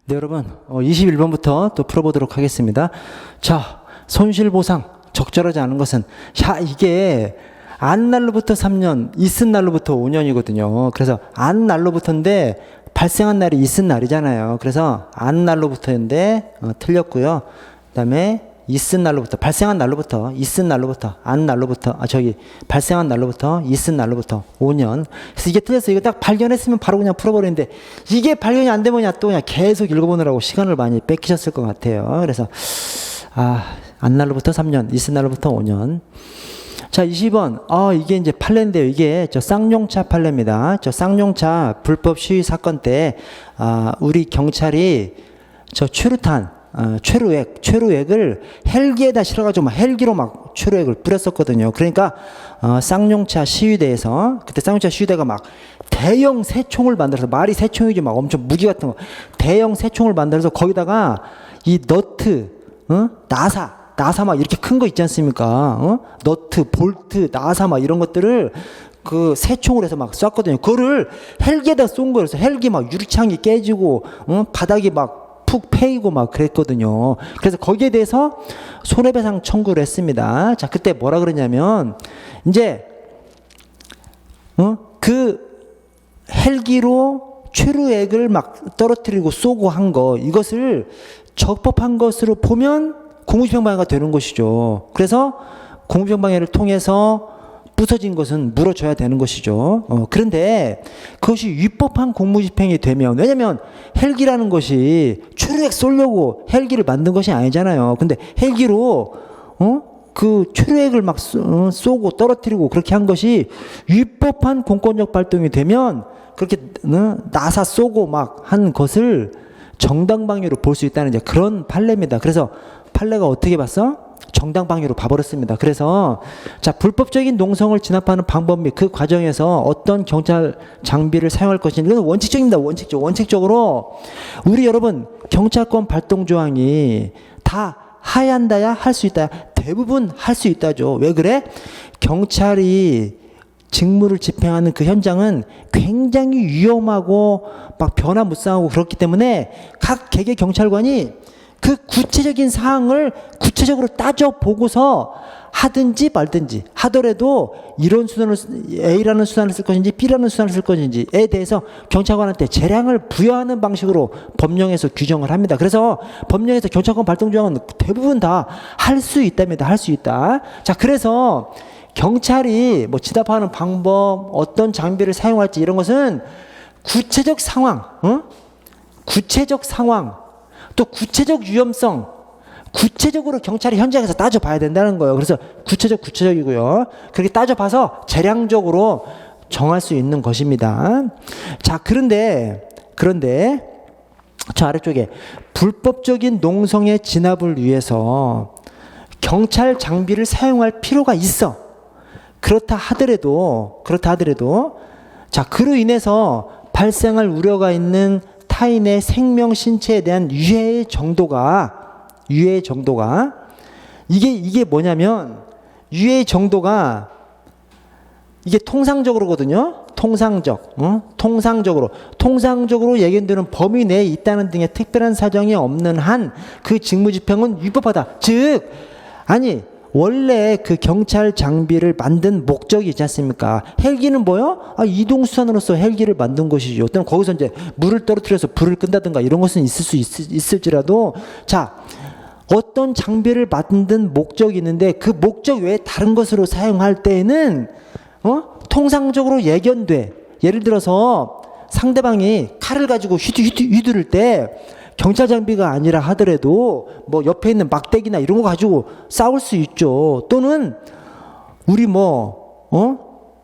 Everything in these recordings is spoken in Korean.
네, 여러분, 21번부터 또 풀어보도록 하겠습니다. 자, 손실보상 적절하지 않은 것은, 자, 이게 안 날로부터 3년, 있은 날로부터 5년이거든요. 그래서 안 날로부터인데 발생한 날이 있은 날이잖아요. 그래서 안 날로부터인데 틀렸고요. 그다음에 있은 날로부터, 발생한 날로부터, 있은 날로부터, 안 날로부터, 발생한 날로부터, 있은 날로부터 5년. 그래서 이게 틀렸어. 이거 딱 발견했으면 바로 그냥 풀어버리는데, 이게 발견이 안 되면 또 그냥 계속 읽어보느라고 시간을 많이 뺏기셨을 것 같아요. 그래서, 안 날로부터 3년, 있은 날로부터 5년. 자, 20번. 이게 이제 판례인데요. 이게 쌍용차 판례입니다. 쌍용차 불법 시위 사건 때, 우리 경찰이 최루탄, 최루액을 헬기에다 실어가지고 막 헬기로 막 최루액을 뿌렸었거든요. 그러니까 쌍용차 시위대에서, 그때 쌍용차 시위대가 막 대형 새총을 만들어서, 말이 새총이지 막 엄청 무기 같은 거, 대형 새총을 만들어서 거기다가 이 너트, 나사 막 이렇게 큰 거 있지 않습니까? 너트, 볼트, 나사 막 이런 것들을 그 새총을 해서 막 쐈거든요. 그거를 헬기에다 쏜 거예요. 그래서 헬기 막 유리창이 깨지고, 바닥이 막 푹 패이고 막 그랬거든요. 그래서 거기에 대해서 손해배상 청구를 했습니다. 자, 그때 뭐라 그러냐면, 이제, 그 헬기로 최루액을 막 떨어뜨리고 쏘고 한 거, 이것을 적법한 것으로 보면 공무집행방해가 되는 것이죠. 그래서 공무집행방해를 통해서 부서진 것은 물어줘야 되는 것이죠. 그런데 그것이 위법한 공무집행이 되면, 왜냐면 헬기라는 것이 최루액 쏘려고 헬기를 만든 것이 아니잖아요. 근데 헬기로 그 최루액을 막 쏘고 떨어뜨리고 그렇게 한 것이 위법한 공권력 발동이 되면, 그렇게 나사 쏘고 막 한 것을 정당방위로 볼 수 있다는 이제 그런 판례입니다. 그래서 판례가 어떻게 봤어? 정당방위로 봐버렸습니다. 그래서 자, 불법적인 농성을 진압하는 방법 및 그 과정에서 어떤 경찰 장비를 사용할 것인지, 이건 원칙적입니다. 원칙적으로 우리 여러분 경찰권 발동 조항이 다 하얀다야 할 수 있다, 대부분 할 수 있다죠. 왜 그래? 경찰이 직무를 집행하는 그 현장은 굉장히 위험하고 막 변화무쌍하고 그렇기 때문에 각 개개 경찰관이 그 구체적인 사항을 구체적으로 따져보고서 하든지 말든지, 하더라도 이런 수단을, A라는 수단을 쓸 것인지 B라는 수단을 쓸 것인지에 대해서 경찰관한테 재량을 부여하는 방식으로 법령에서 규정을 합니다. 그래서 법령에서 경찰권 발동 조항은 대부분 다 할 수 있답니다. 할 수 있다. 자, 그래서 경찰이 뭐 진압하는 방법, 어떤 장비를 사용할지 이런 것은 구체적 상황, 또 구체적 위험성, 구체적으로 경찰이 현장에서 따져봐야 된다는 거예요. 그래서 구체적이고요. 그렇게 따져봐서 재량적으로 정할 수 있는 것입니다. 자, 그런데 저 아래쪽에 불법적인 농성의 진압을 위해서 경찰 장비를 사용할 필요가 있어. 그렇다 하더라도 자, 그로 인해서 발생할 우려가 있는 타인의 생명 신체에 대한 유해의 정도가 이게 뭐냐면, 유해의 정도가 이게 통상적으로거든요. 통상적으로 예견되는 범위 내에 있다는 등의 특별한 사정이 없는 한 그 직무집행은 위법하다. 즉, 원래 그 경찰 장비를 만든 목적이 있지 않습니까? 헬기는 뭐요? 이동수단으로서 헬기를 만든 것이죠. 어떤 거기서 이제 물을 떨어뜨려서 불을 끈다든가 이런 것은 있을지라도, 자, 어떤 장비를 만든 목적이 있는데 그 목적 외에 다른 것으로 사용할 때에는 통상적으로 예견돼. 예를 들어서 상대방이 칼을 가지고 휘두를 때 경찰 장비가 아니라 하더라도 뭐 옆에 있는 막대기나 이런 거 가지고 싸울 수 있죠. 또는 우리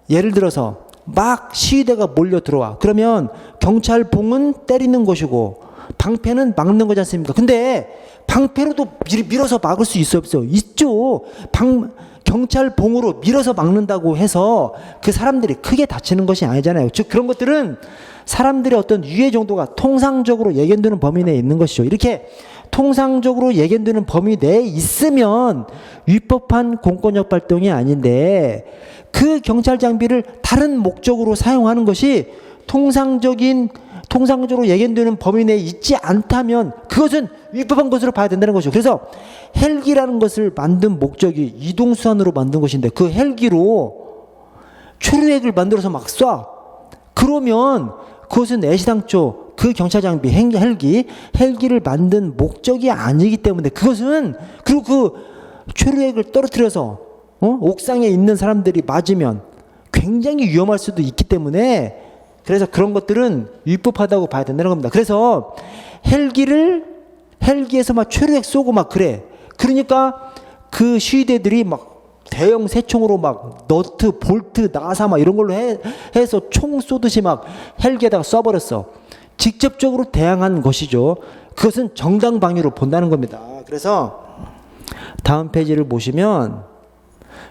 예를 들어서 막 시위대가 몰려 들어와. 그러면 경찰봉은 때리는 것이고 방패는 막는 거지 않습니까? 근데 방패로도 밀어서 막을 수 있어요, 없어요? 있죠. 경찰봉으로 밀어서 막는다고 해서 그 사람들이 크게 다치는 것이 아니잖아요. 즉, 그런 것들은 사람들의 어떤 유해 정도가 통상적으로 예견되는 범위 내에 있는 것이죠. 이렇게 통상적으로 예견되는 범위 내에 있으면 위법한 공권력 발동이 아닌데, 그 경찰 장비를 다른 목적으로 사용하는 것이 통상적인 통상적으로 예견되는 범위 내에 있지 않다면 그것은 위법한 것으로 봐야 된다는 것이죠. 그래서 헬기라는 것을 만든 목적이 이동수단으로 만든 것인데 그 헬기로 최루액을 만들어서 막 쏴. 그러면 그것은 애시당초 그 경찰 장비 헬기를 만든 목적이 아니기 때문에 그것은 그리고 그 최루액을 떨어뜨려서 옥상에 있는 사람들이 맞으면 굉장히 위험할 수도 있기 때문에 그래서 그런 것들은 위법하다고 봐야 된다는 겁니다. 그래서 헬기에서 막 최루액 쏘고 막 그래. 그러니까 그 시위대들이 막 대형 새총으로 막 너트, 볼트, 나사 막 이런 걸로 해서 총 쏘듯이 막 헬기에다가 쏴버렸어. 직접적으로 대항한 것이죠. 그것은 정당방위로 본다는 겁니다. 그래서 다음 페이지를 보시면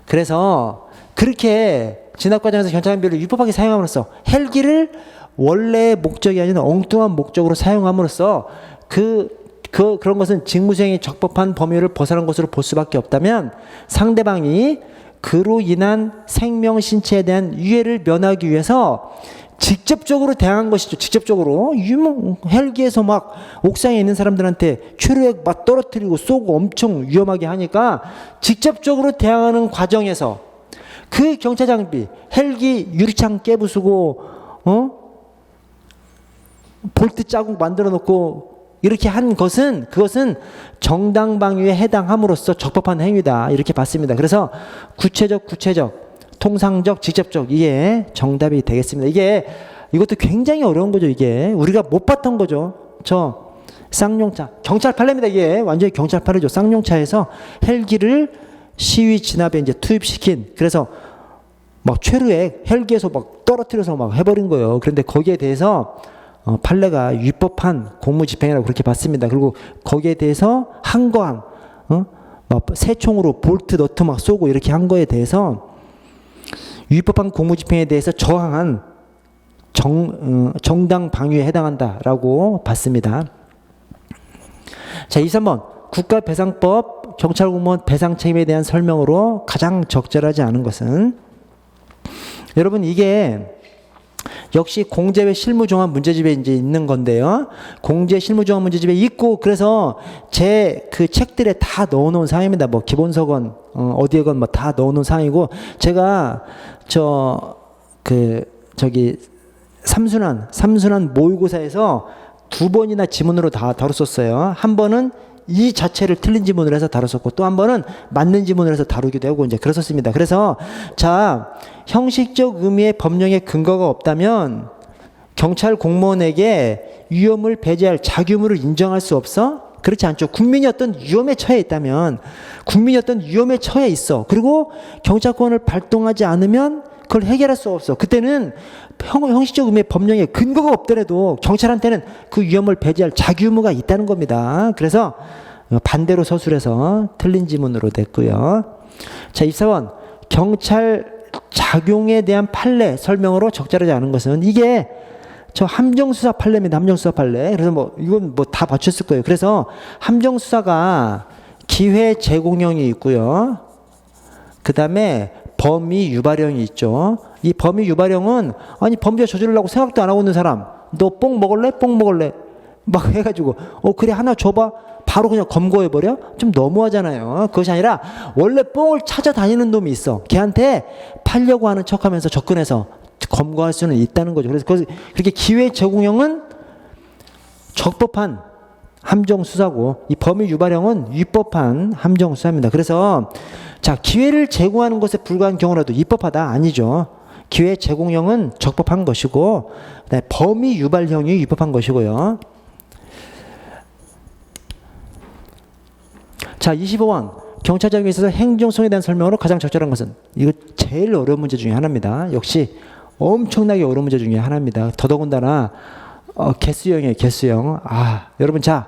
그래서 그렇게 진압 과정에서 경찰 장비를 위법하게 사용함으로써 헬기를 원래의 목적이 아닌 엉뚱한 목적으로 사용함으로써 그런 것은 직무수행이 적법한 범위를 벗어난 것으로 볼 수밖에 없다면 상대방이 그로 인한 생명 신체에 대한 위해를 면하기 위해서 직접적으로 대항한 것이죠. 직접적으로 헬기에서 막 옥상에 있는 사람들한테 최루액 막 떨어뜨리고 쏘고 엄청 위험하게 하니까 직접적으로 대항하는 과정에서 그 경찰 장비 헬기 유리창 깨부수고 볼트 자국 만들어 놓고 이렇게 한 것은 그것은 정당방위에 해당함으로써 적법한 행위다 이렇게 봤습니다. 그래서 구체적, 통상적, 직접적 이게 정답이 되겠습니다. 이것도 굉장히 어려운 거죠. 이게 우리가 못 봤던 거죠. 저 쌍용차 경찰 판례입니다. 이게 완전히 경찰 판례죠. 쌍용차에서 헬기를 시위 진압에 이제 투입시킨 그래서 막 최루액 헬기에서 막 떨어뜨려서 막 해버린 거예요. 그런데 거기에 대해서 판례가 위법한 공무집행이라고 그렇게 봤습니다. 그리고 거기에 대해서 항거함, 막 새총으로 볼트, 너트 막 쏘고 이렇게 한 거에 대해서 위법한 공무집행에 대해서 저항한 정당 방위에 해당한다라고 봤습니다. 자, 23번 국가배상법 경찰공무원 배상 책임에 대한 설명으로 가장 적절하지 않은 것은 여러분 이게 역시 공제외 실무종합 문제집에 이제 있는 건데요. 공제 실무종합 문제집에 있고 그래서 제 그 책들에 다 넣어놓은 사항입니다. 뭐 기본서건 어디에건 뭐 다 넣어놓은 사항이고 제가 삼순환 모의고사에서 2번이나 지문으로 다 다뤘었어요. 한 번은 이 자체를 틀린 지문을 해서 다뤘었고 또 한 번은 맞는 지문을 해서 다루기도 하고 이제 그랬었습니다. 그래서 자 형식적 의미의 법령의 근거가 없다면 경찰 공무원에게 위험을 배제할 자규무를 인정할 수 없어? 그렇지 않죠. 국민이 어떤 위험에 처해 있다면 국민이 어떤 위험에 처해 있어. 그리고 경찰권을 발동하지 않으면 그걸 해결할 수 없어. 그때는 형식적 의미의 법령에 근거가 없더라도 경찰한테는 그 위험을 배제할 자규무가 있다는 겁니다. 그래서 반대로 서술해서 틀린 지문으로 됐고요. 자, 24번 경찰 작용에 대한 판례 설명으로 적절하지 않은 것은 이게 저 함정수사 판례입니다. 함정수사 판례. 그래서 뭐 이건 뭐 다 맞췄을 거예요. 그래서 함정수사가 기회 제공형이 있고요. 그 다음에 범위 유발형이 있죠. 이 범위 유발형은 아니 범죄 저지르려고 생각도 안 하고 있는 사람 너 뽕 먹을래? 뽕 먹을래? 막 해가지고 그래 하나 줘봐 바로 그냥 검거해버려? 좀 너무하잖아요. 그것이 아니라 원래 뽕을 찾아다니는 놈이 있어. 걔한테 팔려고 하는 척하면서 접근해서 검거할 수는 있다는 거죠. 그래서 그렇게 기회 제공형은 적법한 함정수사고 이 범위 유발형은 위법한 함정수사입니다. 그래서 자 기회를 제공하는 것에 불과한 경우라도 위법하다? 아니죠. 기회 제공형은 적법한 것이고 범위 유발형이 위법한 것이고요. 자 25번 경찰작용에 있어서 행정성에 대한 설명으로 가장 적절한 것은 이거 제일 어려운 문제 중에 하나입니다. 역시 엄청나게 어려운 문제 중에 하나입니다. 더더군다나 개수형이에요. 개수형. 여러분 자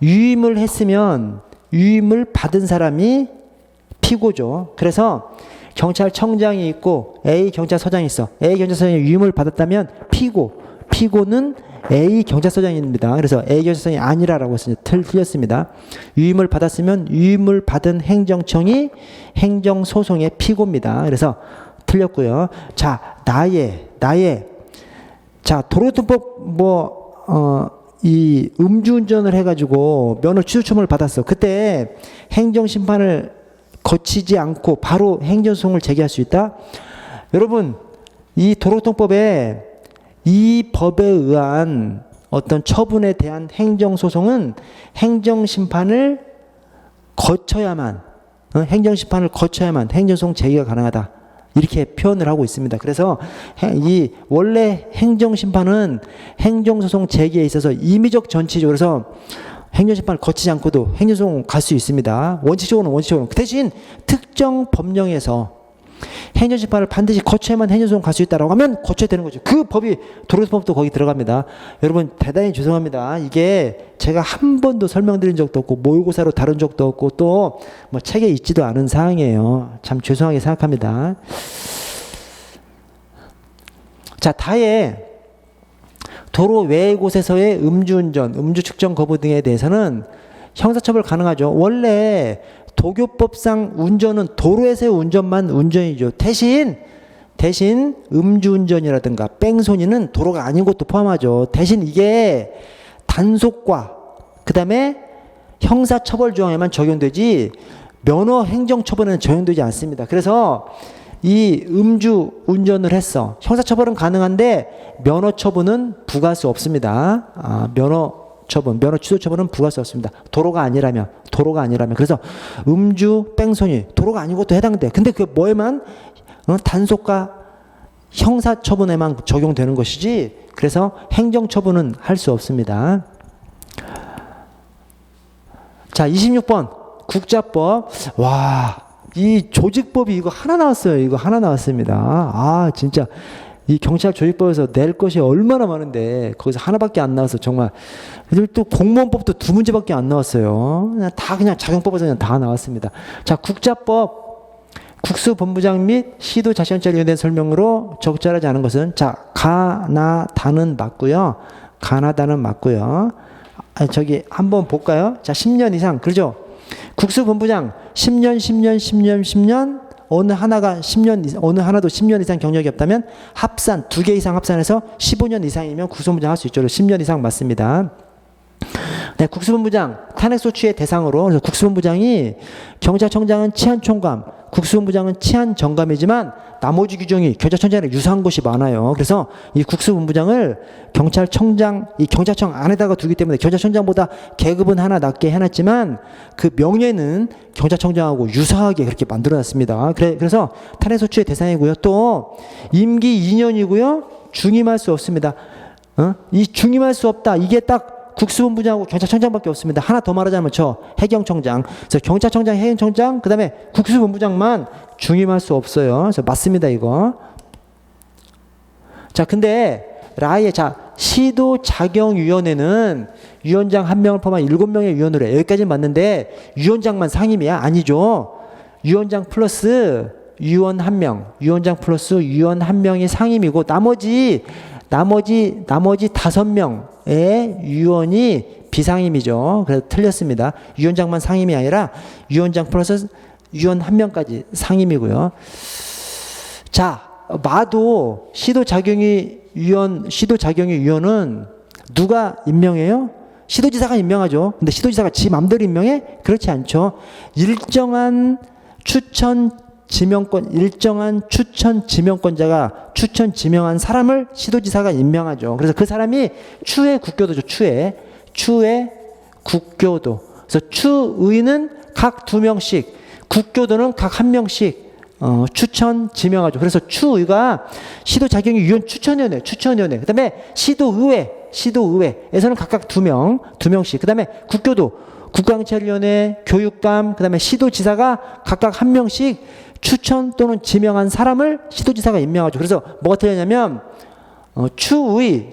유임을 했으면 유임을 받은 사람이 피고죠. 그래서 경찰청장이 있고 A 경찰서장이 있어. A 경찰서장이 유임을 받았다면 피고는 A 경찰서장입니다. 그래서 A 경찰서장이 아니라라고 했으니 틀렸습니다. 유임을 받았으면 유임을 받은 행정청이 행정소송의 피고입니다. 그래서 틀렸고요. 자 나의 자 도로교통법 뭐 이 음주운전을 해가지고 면허 취소 처분을 받았어. 그때 행정심판을 거치지 않고 바로 행정소송을 제기할 수 있다? 여러분, 이 도로교통법에 이 법에 의한 어떤 처분에 대한 행정소송은 행정심판을 거쳐야만 행정소송 제기가 가능하다. 이렇게 표현을 하고 있습니다. 그래서 이 원래 행정심판은 행정소송 제기에 있어서 임의적 전치죠. 그래서 행정심판을 거치지 않고도 행정소송 갈 수 있습니다. 원칙적으로는. 그 대신 특정 법령에서 행정심판을 반드시 거쳐야만 행정소송 갈 수 있다라고 하면 거쳐야 되는 거죠. 그 법이 도로교통법도 거기 들어갑니다. 여러분 대단히 죄송합니다. 이게 제가 한 번도 설명드린 적도 없고 모의고사로 다룬 적도 없고 또 뭐 책에 있지도 않은 사항이에요. 참 죄송하게 생각합니다. 자, 다해 도로 외의 곳에서의 음주운전, 음주 측정 거부 등에 대해서는 형사처벌 가능하죠. 원래 도교법상 운전은 도로에서의 운전만 운전이죠. 대신 음주운전이라든가 뺑소니는 도로가 아닌 것도 포함하죠. 대신 이게 단속과 그 다음에 형사처벌 조항에만 적용되지 면허 행정처벌에는 적용되지 않습니다. 그래서 이 음주운전을 했어. 형사처벌은 가능한데 면허처분은 부과할 수 없습니다. 면허 취소 처분은 부과할 수 없습니다. 도로가 아니라면. 그래서 음주, 뺑소니, 도로가 아닌 것도 해당돼. 근데 그 뭐에만 단속과 형사처분에만 적용되는 것이지. 그래서 행정처분은 할 수 없습니다. 자, 26번 국자법. 와, 이 조직법이 이거 하나 나왔습니다. 아, 진짜. 이 경찰 조직법에서 낼 것이 얼마나 많은데 거기서 하나밖에 안 나와서 정말. 또 공무원법도 2문제밖에 안 나왔어요. 그냥 작용법에서 그냥 다 나왔습니다. 자, 국자법. 국수본부장 및 시도자치원장에 대한 설명으로 적절하지 않은 것은 자, 가나다는 맞고요. 저기 한번 볼까요? 자, 10년 이상. 그렇죠? 국수본부장 10년 어느 하나도 10년 이상 경력이 없다면 합산 2개 이상 합산해서 15년 이상이면 국수본부장 할 수 있죠. 10년 이상 맞습니다. 네, 국수본부장 탄핵소추의 대상으로. 그래서 국수본부장이 경찰청장은 치안총감, 국수본부장은 치안정감이지만 나머지 규정이 경찰청장이랑 유사한 것이 많아요. 그래서 이 국수본부장을 이 경찰청 안에다가 두기 때문에 경찰청장보다 계급은 하나 낮게 해놨지만 그 명예는 경찰청장하고 유사하게 그렇게 만들어놨습니다. 그래서 탄핵소추의 대상이고요. 또 임기 2년이고요. 중임할 수 없습니다. 이 중임할 수 없다. 이게 딱 국수본부장하고 경찰청장밖에 없습니다. 하나 더 말하자면 해경청장. 그래서 경찰청장, 해경청장, 그 다음에 국수본부장만 중임할 수 없어요. 그래서 맞습니다, 이거. 자, 근데 시도자경위원회는 위원장 1명을 포함한 7명의 위원으로 해요. 여기까지는 맞는데 위원장만 상임이야? 아니죠. 위원장 플러스 위원 1명, 위원장 플러스 위원 1명이 상임이고 나머지 5명의 위원이 비상임이죠. 그래서 틀렸습니다. 위원장만 상임이 아니라 위원장 플러스 위원 1명까지 상임이고요. 자, 마도 시도자경위원은 누가 임명해요? 시도지사가 임명하죠. 근데 시도지사가 지 맘대로 임명해? 그렇지 않죠. 일정한 추천 지명권자가 추천 지명한 사람을 시도지사가 임명하죠. 그래서 그 사람이 추회 국교도죠. 추회 국교도. 그래서 추의는 각 2명씩, 국교도는 각 1명씩 추천 지명하죠. 그래서 추의가 시도자경위원 추천위원회. 그다음에 시도의회에서는 각각 2명씩. 그다음에 국교도, 국가경찰위원회, 교육감, 그다음에 시도지사가 각각 1명씩 추천 또는 지명한 사람을 시도지사가 임명하죠. 그래서 뭐가 틀렸냐면 의회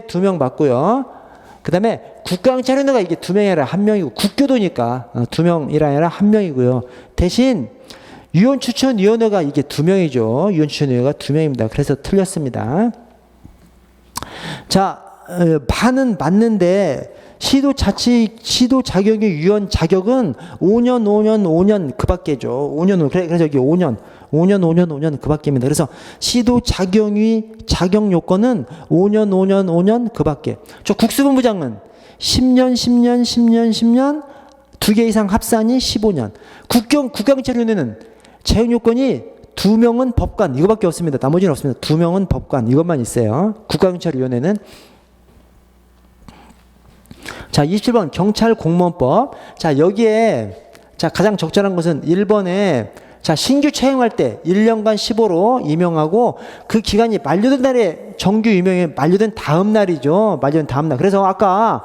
2명 맞고요. 그 다음에 국가경찰위원회가 이게 2명이 아니라 1명이고 국교도니까 2명이라 아니라 1명이고요. 대신 위원추천위원회가 이게 2명이죠. 위원추천위원회가 2명입니다. 그래서 틀렸습니다. 자, 반은 맞는데 시도자경위원 자격은 5년 그 밖에죠. 5년, 그래서 여기 5년 5년 그 밖입니다. 그래서 시도 자격 요건은 5년 그 밖에. 저 국수본부장은 10년 두 개 이상 합산이 15년. 국가경찰위원회는 재용 요건이 2명은 법관 이거밖에 없습니다. 나머지는 없습니다. 2명은 법관 이것만 있어요. 국가경찰위원회는. 자, 27번 경찰공무원법. 자, 여기에 자, 가장 적절한 것은 1번에 자, 신규 채용할 때 1년간 15로 임용하고 그 기간이 만료된 날에 정규 임용이 만료된 다음 날이죠. 만료된 다음 날. 그래서 아까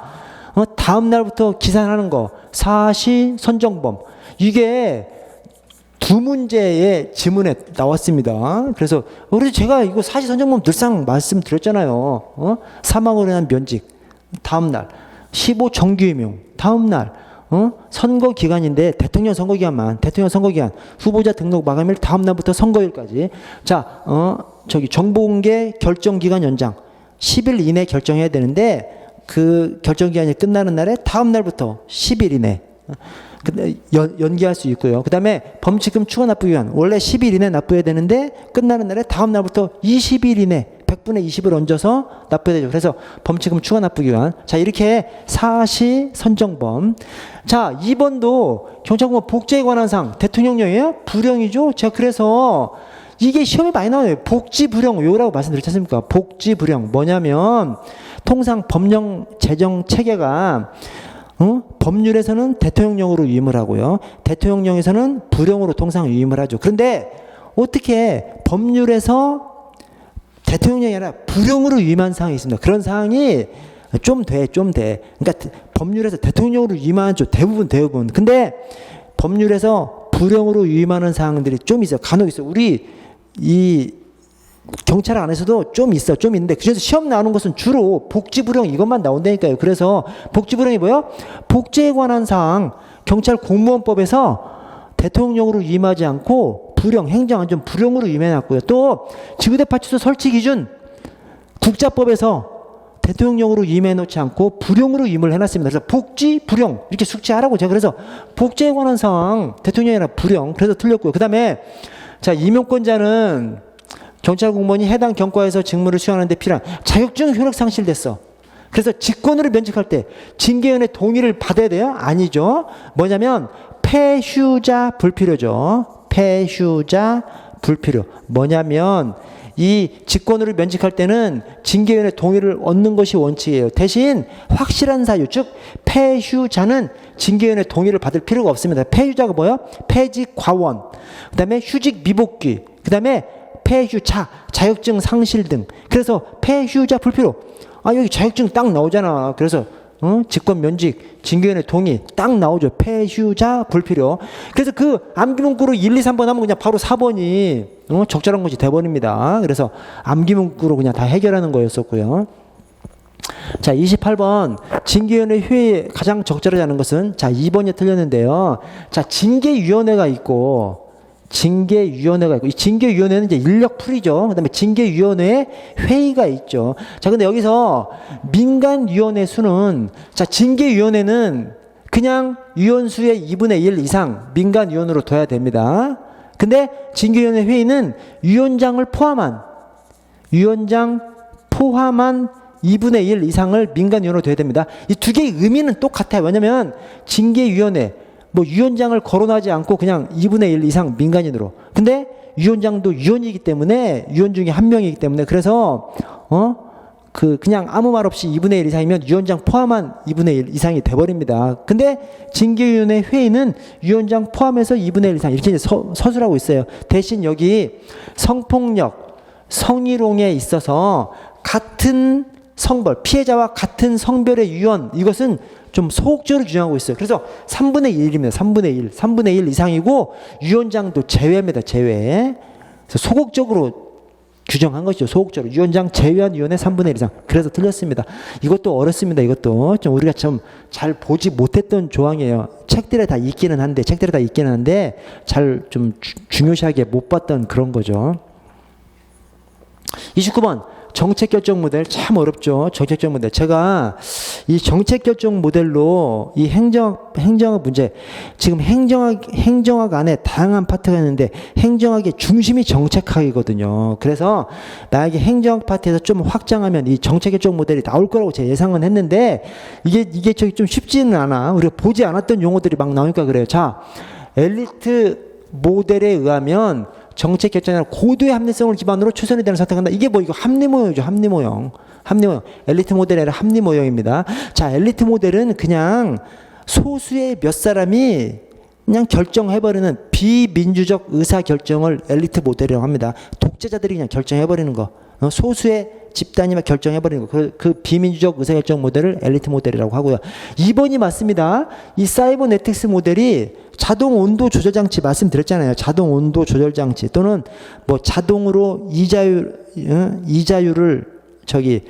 다음 날부터 기산하는 거 사시 선정범 이게 두 문제의 지문에 나왔습니다. 그래서 제가 이거 사시 선정범 늘상 말씀드렸잖아요. 사망으로 인한 면직 다음 날 15 정규 임용 다음 날 선거 기간인데 대통령 선거 기간 후보자 등록 마감일 다음 날부터 선거일까지. 자, 정보 공개 결정 기간 연장 10일 이내 결정해야 되는데 그 결정 기간이 끝나는 날에 다음 날부터 10일 이내 연기할 수 있고요. 그다음에 범칙금 추가 납부 기간 원래 10일 이내 납부해야 되는데 끝나는 날에 다음 날부터 20일 이내 100분의 20을 얹어서 납부해야 되죠. 그래서 범칙금 추가 납부 기간. 자, 이렇게 사시 선정범. 자, 2번도 경찰공무원 복제에 관한 사항 대통령령이에요? 불령이죠. 제가 그래서 이게 시험에 많이 나와요. 복지 불령 요라고 말씀드렸지 않습니까? 복지 불령 뭐냐면 통상 법령 제정 체계가 법률에서는 대통령령으로 위임을 하고요. 대통령령에서는 불령으로 통상 위임을 하죠. 그런데 어떻게 법률에서 대통령령이 아니라 불령으로 위임한 사항이 있습니다. 그런 사항이 좀 돼. 그러니까 법률에서 대통령령으로 위임하죠. 대부분. 근데 법률에서 불령으로 위임하는 사항들이 좀 있어요. 간혹 있어요. 우리 이 경찰 안에서도 좀 있는데 그중에서 시험 나오는 것은 주로 복지불령 이것만 나온다니까요. 그래서 복지불령이 뭐예요? 복지에 관한 사항 경찰 공무원법에서 대통령령으로 위임하지 않고 불령, 행정안전 불령으로 위임해놨고요. 또 지구대파출소 설치 기준 국자법에서 대통령령으로 위임해놓지 않고 불령으로 위임을 해놨습니다. 그래서 복지, 불령 이렇게 숙지하라고 제가 그래서 복지에 관한 사항 대통령이 아니라 불령 그래서 틀렸고요. 그 다음에 자, 임용권자는 경찰 공무원이 해당 경과에서 직무를 수행하는 데 필요한 자격증 효력 상실됐어. 그래서 직권으로 면직할 때 징계위원회 동의를 받아야 돼요? 아니죠. 뭐냐면 폐휴자 불필요죠. 폐휴자 불필요. 뭐냐면 이 직권으로 면직할 때는 징계위원회 동의를 얻는 것이 원칙이에요. 대신 확실한 사유, 즉 폐휴자는 징계위원회 동의를 받을 필요가 없습니다. 폐휴자가 뭐예요? 폐직 과원, 그 다음에 휴직 미복귀, 그 다음에 폐휴차, 자격증 상실 등. 그래서 폐휴자 불필요. 아, 여기 자격증 딱 나오잖아. 그래서 직권 면직, 징계위원회 동의 딱 나오죠. 폐휴자 불필요. 그래서 그 암기문구로 1, 2, 3번 하면 그냥 바로 4번이 적절한 것이 돼버립니다. 그래서 암기문구로 그냥 다 해결하는 거였었고요. 자, 28번 징계위원회 회의에 가장 적절하지 않은 것은 자, 2번이 틀렸는데요. 자, 징계위원회가 있고 이 징계위원회는 이제 인력풀이죠. 그 다음에 징계위원회에 회의가 있죠. 자, 근데 여기서 민간위원회 수는, 자, 징계위원회는 그냥 위원수의 2분의 1 이상 민간위원으로 둬야 됩니다. 근데 징계위원회 회의는 위원장 포함한 2분의 1 이상을 민간위원으로 둬야 됩니다. 이 두 개의 의미는 똑같아요. 왜냐면 징계위원회 위원장을 거론하지 않고 그냥 2분의 1 이상 민간인으로. 근데 위원장도 위원이기 때문에 위원 중에 한 명이기 때문에 그래서 그냥 아무 말 없이 2분의 1 이상이면 위원장 포함한 2분의 1 이상이 돼버립니다. 근데 징계위원회 회의는 위원장 포함해서 2분의 1 이상 이렇게 이제 서술하고 있어요. 대신 여기 성폭력, 성희롱에 있어서 같은 성별, 피해자와 같은 성별의 위원 이것은 좀 소극적으로 규정하고 있어요. 그래서 3분의 1입니다. 3분의 1 이상이고 위원장도 제외입니다. 제외. 그래서 소극적으로 규정한 것이죠. 소극적으로. 위원장 제외한 위원회 3분의 1 이상. 그래서 틀렸습니다. 이것도 어렵습니다. 이것도 좀 우리가 좀 잘 보지 못했던 조항이에요. 책들에 다 있기는 한데 잘 좀 중요시하게 못 봤던 그런 거죠. 29번 정책결정 모델 참 어렵죠. 정책결정 모델. 제가 이 정책 결정 모델로 이 행정학 문제, 지금 행정학 안에 다양한 파트가 있는데 행정학의 중심이 정책학이거든요. 그래서 만약에 행정학 파트에서 좀 확장하면 이 정책 결정 모델이 나올 거라고 제가 예상은 했는데 이게 저기 좀 쉽지는 않아. 우리가 보지 않았던 용어들이 막 나오니까 그래요. 자, 엘리트 모델에 의하면 정책 결정에는 고도의 합리성을 기반으로 최선의 대안을 선택한다. 이게 뭐 이거 합리 모형이죠. 합리 모형. 엘리트 모델이 아니라 합리 모형입니다. 자, 엘리트 모델은 그냥 소수의 몇 사람이 그냥 결정해버리는 비민주적 의사결정을 엘리트 모델이라고 합니다. 독재자들이 그냥 결정해버리는 거. 소수의 집단이만 결정해버리는 거. 그 비민주적 의사결정 모델을 엘리트 모델이라고 하고요. 2번이 맞습니다. 이 사이버네틱스 모델이 자동 온도 조절 장치 말씀드렸잖아요. 자동 온도 조절 장치 또는 뭐 자동으로 이자율을 저기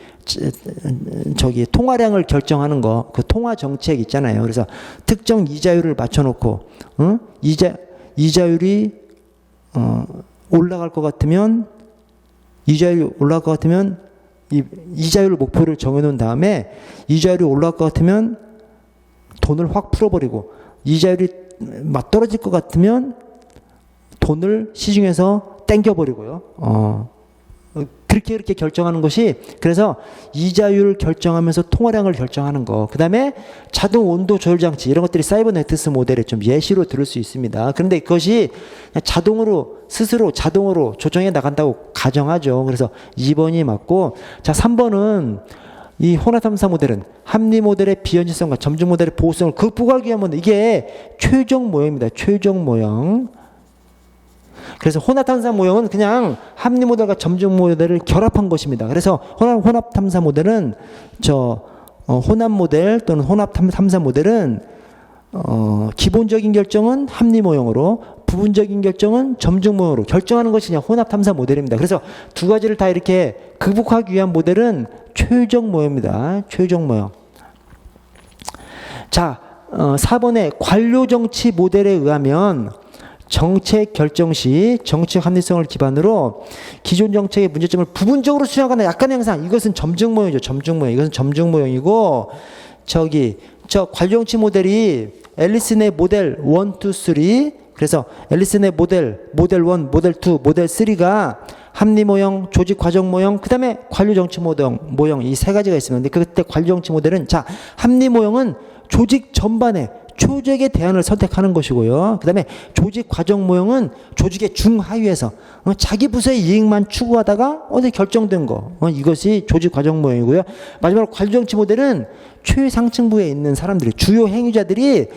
통화량을 결정하는 거, 그 통화 정책 있잖아요. 그래서 특정 이자율을 맞춰놓고 이자율이 올라갈 것 같으면 이자율 목표를 정해놓은 다음에 이자율이 올라갈 것 같으면 돈을 확 풀어버리고 이자율이 막 떨어질 것 같으면 돈을 시중에서 땡겨버리고요. 그렇게 결정하는 것이, 그래서 이자율을 결정하면서 통화량을 결정하는 거. 그 다음에 자동 온도 조절 장치, 이런 것들이 사이버네틱스 모델에 좀 예시로 들을 수 있습니다. 그런데 그것이 스스로 자동으로 조정해 나간다고 가정하죠. 그래서 2번이 맞고, 자, 3번은 이 혼합탐사 모델은 합리 모델의 비현실성과 점증 모델의 보호성을 극복하기 위한 이게 최종 모형입니다. 최종 모형. 그래서 혼합탐사 모형은 그냥 합리 모델과 점증 모델을 결합한 것입니다. 그래서 혼합탐사 모델은 혼합 모델 또는 혼합탐사 모델은 기본적인 결정은 합리 모형으로, 부분적인 결정은 점증 모형으로 결정하는 것이 그냥 혼합탐사 모델입니다. 그래서 두 가지를 다 이렇게 극복하기 위한 모델은 최종 모형입니다. 최종 모형. 자, 4번의 관료정치 모델에 의하면 정책 결정 시 정책 합리성을 기반으로 기존 정책의 문제점을 부분적으로 수정하거나 약간의 향상, 이것은 점증 모형이죠. 점증 모형. 이것은 점증 모형이고, 저 관료정치 모델이 앨리슨의 모델 1, 2, 3, 그래서 앨리슨의 모델 1, 모델 2, 모델 3가 합리 모형, 조직 과정 모형, 그 다음에 관료 정치 모형, 이 세 가지가 있습니다. 근데 그때 관료 정치 모델은, 자, 합리 모형은 조직 전반에 조직의 대안을 선택하는 것이고요. 그 다음에 조직 과정 모형은 조직의 중하위에서 자기 부서의 이익만 추구하다가 어디 결정된 거, 이것이 조직 과정 모형이고요. 마지막으로 관료 정치 모델은 최상층부에 있는 사람들이, 주요 행위자들이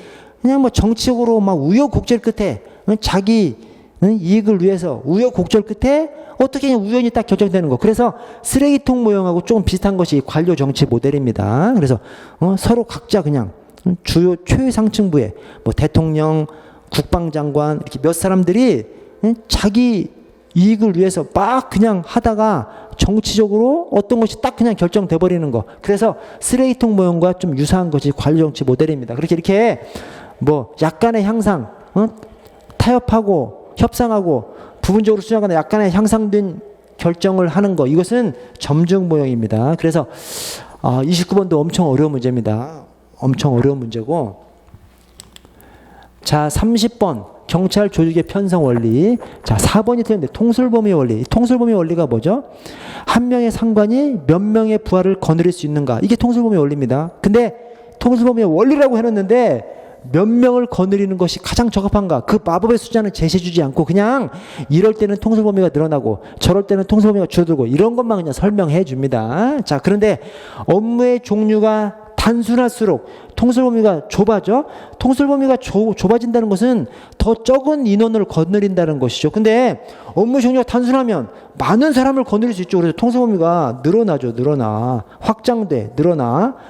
그냥 뭐 정치적으로 막 우여곡절 끝에 자기 이익을 위해서 우여곡절 끝에 어떻게 그냥 우연히 딱 결정되는 거. 그래서 쓰레기통 모형하고 조금 비슷한 것이 관료 정치 모델입니다. 그래서 서로 각자 그냥 주요 최상층부에 뭐 대통령, 국방장관 이렇게 몇 사람들이 자기 이익을 위해서 막 그냥 하다가 정치적으로 어떤 것이 딱 그냥 결정돼 버리는 거. 그래서 쓰레기통 모형과 좀 유사한 것이 관료 정치 모델입니다. 그렇게 이렇게 뭐 약간의 향상, 타협하고 협상하고 부분적으로 수정하거나 약간의 향상된 결정을 하는 거, 이것은 점증 모형입니다. 그래서 29번도 엄청 어려운 문제입니다. 엄청 어려운 문제고, 자, 30번 경찰 조직의 편성 원리. 자, 4번이 틀렸는데 통솔범위 원리. 통솔범위 원리가 뭐죠? 한 명의 상관이 몇 명의 부하를 거느릴 수 있는가, 이게 통솔범위 원리입니다. 근데 통솔범위 원리라고 해놨는데 몇 명을 거느리는 것이 가장 적합한가, 그 마법의 숫자는 제시해주지 않고 그냥 이럴 때는 통솔범위가 늘어나고 저럴 때는 통솔범위가 줄어들고 이런 것만 그냥 설명해 줍니다. 자, 그런데 업무의 종류가 단순할수록 통솔범위가 좁아져. 통솔범위가 좁아진다는 것은 더 적은 인원을 거느린다는 것이죠. 근데 업무 종류가 단순하면 많은 사람을 거느릴 수 있죠. 그래서 통솔범위가 늘어나죠. 늘어나.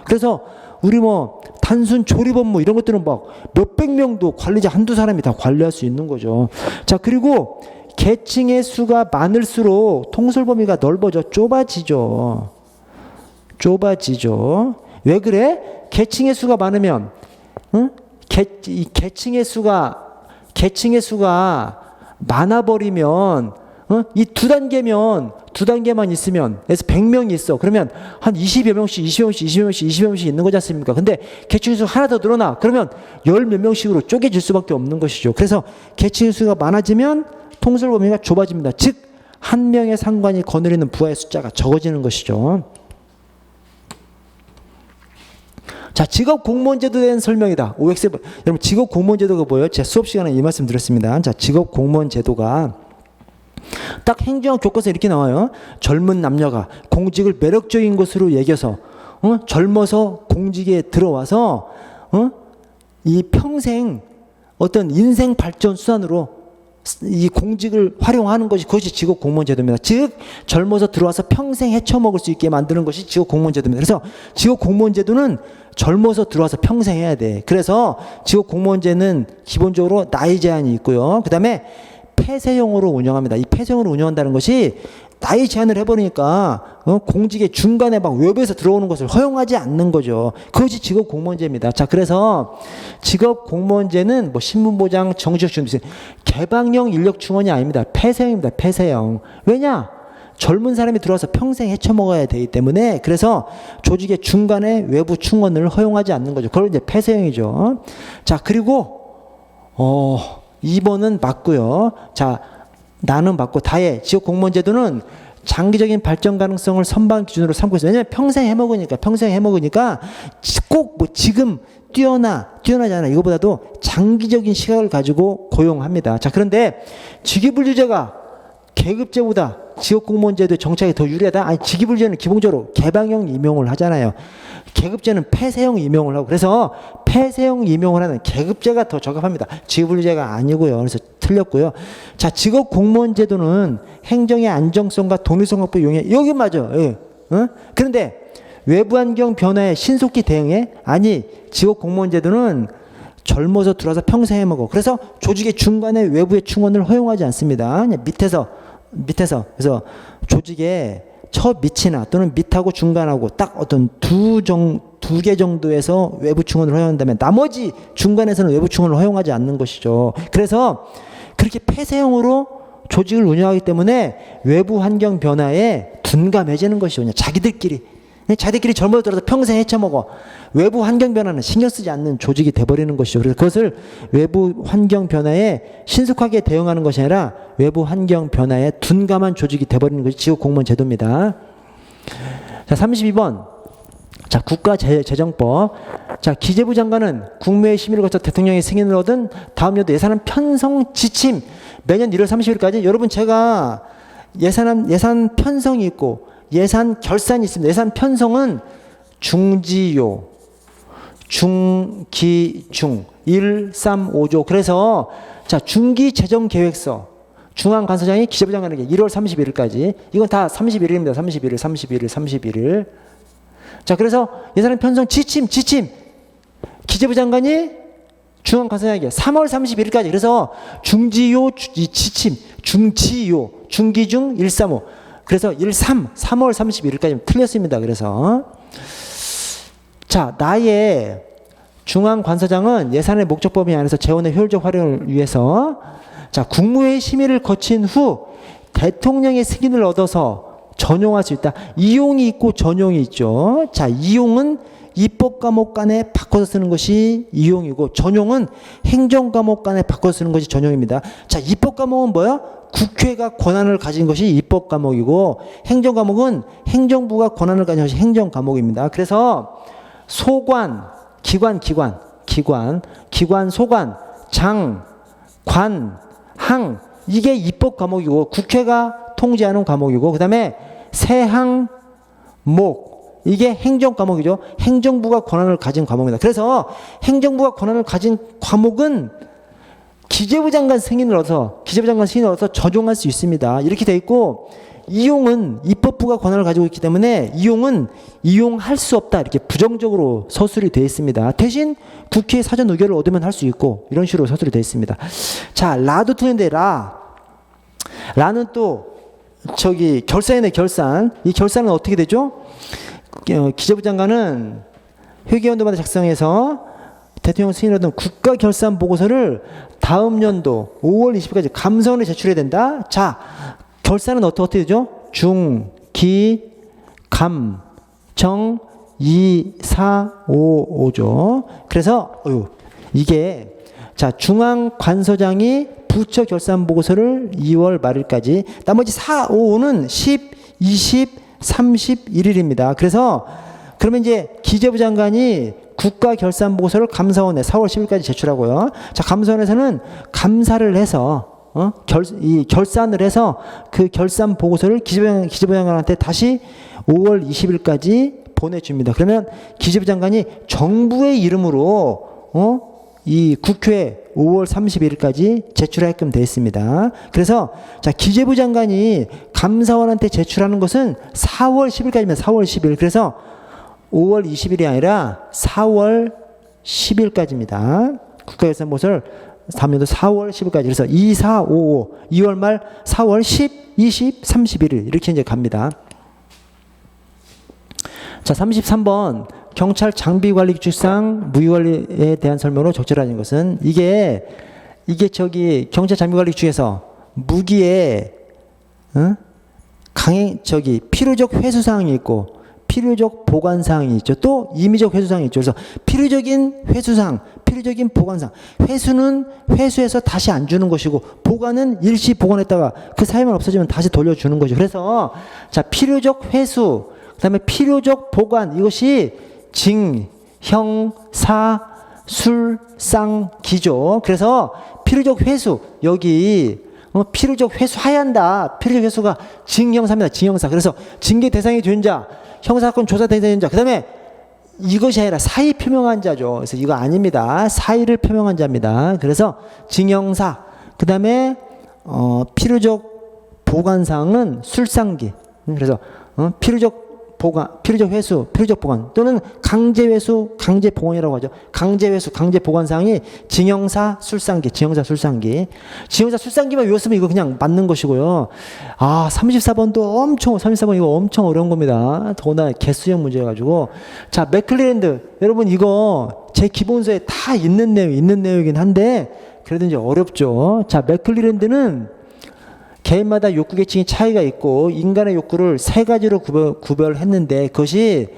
그래서 우리 뭐 단순 조립 업무 이런 것들은 막 몇백 명도 관리자 한두 사람이 다 관리할 수 있는 거죠. 자, 그리고 계층의 수가 많을수록 통솔 범위가 넓어져 좁아지죠. 왜 그래? 계층의 수가 많으면, 계층의 수가 많아버리면, 이 두 단계만 있으면, 그래서 100명이 있어. 그러면 한 20여 명씩, 20여 명씩, 20여 명씩, 20여 명씩 있는 거지 않습니까? 근데 계층 수 하나 더 늘어나. 그러면 10몇 명씩으로 쪼개질 수밖에 없는 것이죠. 그래서 계층 수가 많아지면 통솔 범위가 좁아집니다. 즉, 한 명의 상관이 거느리는 부하의 숫자가 적어지는 것이죠. 자, 직업 공무원 제도에 대한 설명이다. OX. 여러분, 직업 공무원 제도가 뭐예요? 제가 수업 시간에 이 말씀 드렸습니다. 자, 직업 공무원 제도가 딱 행정학 교과서에 이렇게 나와요. 젊은 남녀가 공직을 매력적인 것으로 여겨서 젊어서 공직에 들어와서 이 평생 어떤 인생 발전 수단으로 이 공직을 활용하는 것이, 그것이 직업 공무원 제도입니다. 즉, 젊어서 들어와서 평생 헤쳐먹을 수 있게 만드는 것이 직업 공무원 제도입니다. 그래서 직업 공무원 제도는 젊어서 들어와서 평생 해야 돼. 그래서 직업 공무원제는 기본적으로 나이 제한이 있고요. 그 다음에 폐쇄형으로 운영합니다. 이 폐쇄형으로 운영한다는 것이 나이 제한을 해버리니까 공직의 중간에 막 외부에서 들어오는 것을 허용하지 않는 거죠. 그것이 직업 공무원제입니다. 자, 그래서 직업 공무원제는 뭐 신분보장, 정치적 준비, 개방형 인력 충원이 아닙니다. 폐쇄형입니다. 폐쇄형. 왜냐? 젊은 사람이 들어와서 평생 헤쳐먹어야 되기 때문에, 그래서 조직의 중간에 외부 충원을 허용하지 않는 거죠. 그걸 이제 폐쇄형이죠. 자, 그리고 2번은 맞고요. 자, 나는 맞고 다해. 직업 공무원 제도는 장기적인 발전 가능성을 선방 기준으로 삼고 있어요. 왜냐하면 평생 해먹으니까 꼭 뭐 지금 뛰어나지 않아. 이거보다도 장기적인 시각을 가지고 고용합니다. 자, 그런데 직위분류제가 계급제보다 직업공무원제도의 정착이 더 유리하다? 아니, 직위분류제는 기본적으로 개방형 임용을 하잖아요. 계급제는 폐쇄형 임용을 하고, 그래서 폐쇄형 임용을 하는 계급제가 더 적합합니다. 직위분류제가 아니고요. 그래서 틀렸고요. 자, 직업공무원제도는 행정의 안정성과 동일성 확보 용해. 여기 맞아. 예. 그런데 외부 환경 변화에 신속히 대응해? 아니, 직업공무원제도는 젊어서 들어와서 평생 해먹어. 그래서 조직의 중간에 외부의 충원을 허용하지 않습니다. 그냥 밑에서 그래서 조직의 첫 밑이나 또는 밑하고 중간하고 딱 어떤 두 개 정도에서 외부 충원을 허용한다면 나머지 중간에서는 외부 충원을 허용하지 않는 것이죠. 그래서 그렇게 폐쇄형으로 조직을 운영하기 때문에 외부 환경 변화에 둔감해지는 것이죠. 그냥 자기들끼리 젊어 들어서 평생 헤쳐먹어. 외부 환경 변화는 신경 쓰지 않는 조직이 돼버리는 것이죠. 그래서 그것을 외부 환경 변화에 신속하게 대응하는 것이 아니라 외부 환경 변화에 둔감한 조직이 돼버리는 것이 직업 공무원 제도입니다. 자, 32번. 자, 국가재정법. 자, 기재부 장관은 국무회의 심의를 거쳐 대통령의 승인을 얻은 다음 연도 예산 편성 지침, 매년 1월 30일까지. 여러분, 제가 예산 편성이 있고 예산 결산이 있습니다. 예산 편성은 중지요, 중기중, 1, 3, 5조. 그래서 자, 중기재정계획서 중앙간서장이 기재부 장관에게 1월 31일까지. 이건 다 31일입니다. 31일. 자, 그래서 예산 편성 지침 기재부 장관이 중앙간서장에게 3월 31일까지. 그래서 중지요 지침, 중지요, 중기중 1, 3, 5. 그래서 3월 31일까지 틀렸습니다. 그래서 자, 나의 중앙관서장은 예산의 목적 범위 안에서 재원의 효율적 활용을 위해서 자, 국무회의 심의를 거친 후 대통령의 승인을 얻어서 전용할 수 있다. 이용이 있고 전용이 있죠. 자, 이용은 입법 과목 간에 바꿔서 쓰는 것이 이용이고, 전용은 행정 과목 간에 바꿔서 쓰는 것이 전용입니다. 자, 입법 과목은 뭐야? 국회가 권한을 가진 것이 입법 과목이고, 행정 과목은 행정부가 권한을 가진 것이 행정 과목입니다. 그래서 소관, 기관, 소관, 장, 관, 항, 이게 입법 과목이고 국회가 통제하는 과목이고, 그 다음에 세항, 목, 이게 행정 과목이죠. 행정부가 권한을 가진 과목입니다. 그래서 행정부가 권한을 가진 과목은 기재부 장관 승인을 얻어서 적용할 수 있습니다. 이렇게 돼 있고, 이용은 입법부가 권한을 가지고 있기 때문에 이용은 이용할 수 없다, 이렇게 부정적으로 서술이 되어 있습니다. 대신 국회의 사전 의결을 얻으면 할 수 있고, 이런 식으로 서술이 되어 있습니다. 자, 라도 틀렸는데 라는 또 저기 결산이네. 결산. 이 결산은 어떻게 되죠? 기재부 장관은 회계연도마다 작성해서 대통령 승인을 얻은 국가결산 보고서를 다음 연도 5월 20일까지 감사원에 제출해야 된다. 자, 결산은 어떻게 되죠? 중, 기, 감, 정, 2, 4, 5, 5죠. 그래서 이게 자, 중앙관서장이 부처 결산 보고서를 2월 말일까지, 나머지 4, 5, 5는 10, 20, 31일입니다. 그래서 그러면 이제 기재부 장관이 국가 결산 보고서를 감사원에 4월 10일까지 제출하고요. 자, 감사원에서는 감사를 해서 결산을 해서 그 결산 보고서를 기재부 장관한테 다시 5월 20일까지 보내줍니다. 그러면 기재부 장관이 정부의 이름으로 이 국회에 5월 31일까지 제출하게끔 되어 있습니다. 그래서 자, 기재부 장관이 감사원한테 제출하는 것은 4월 10일까지입니다. 4월 10일. 그래서 5월 20일이 아니라 4월 10일까지입니다. 국가결산보고서를 다음 연도 4월 10일까지. 그래서 2, 4, 5, 5, 2월 말 4월 10, 20, 31일 이렇게 이제 갑니다. 자, 33번 경찰 장비관리 규칙상 무기관리에 대한 설명으로 적절하는 것은 이게 저기 경찰 장비관리 규칙에서 무기에 필요적 회수사항이 있고 필요적 보관사항이 있죠. 또 임의적 회수사항이 있죠. 그래서 필요적인 회수사항, 필요적인 보관사항. 회수는 회수해서 다시 안 주는 것이고 보관은 일시 보관했다가 그 사유만 없어지면 다시 돌려주는 거죠. 그래서 자, 필요적 회수, 그 다음에 필요적 보관, 이것이 징, 형, 사, 술, 상, 기죠. 그래서 필요적 회수, 여기 필요적 회수해야 한다. 필요적 회수가 징형사입니다. 징형사. 그래서 징계 대상이 된 자, 형사사건 조사 대상이 된 자, 그 다음에 이것이 아니라 사의 표명한 자죠. 그래서 이거 아닙니다. 사의를 표명한 자입니다. 그래서 징형사, 그 다음에 필요적 보관사항은 술상기. 그래서 필요적 보관, 필요적 회수, 필요적 보관 또는 강제 회수, 강제 보관이라고 하죠. 강제 회수, 강제 보관 사항이 징형사, 술상기, 징형사, 술상기. 징형사, 술상기만 외웠으면 이거 그냥 맞는 것이고요. 아, 34번 이거 엄청 어려운 겁니다. 더구나 개수형 문제여가지고. 자, 맥클리랜드. 여러분 이거 제 기본서에 다 있는 내용이긴 한데 그래도 이제 어렵죠. 자, 맥클리랜드는 개인마다 욕구 계층이 차이가 있고 인간의 욕구를 세 가지로 구별했는데 그것이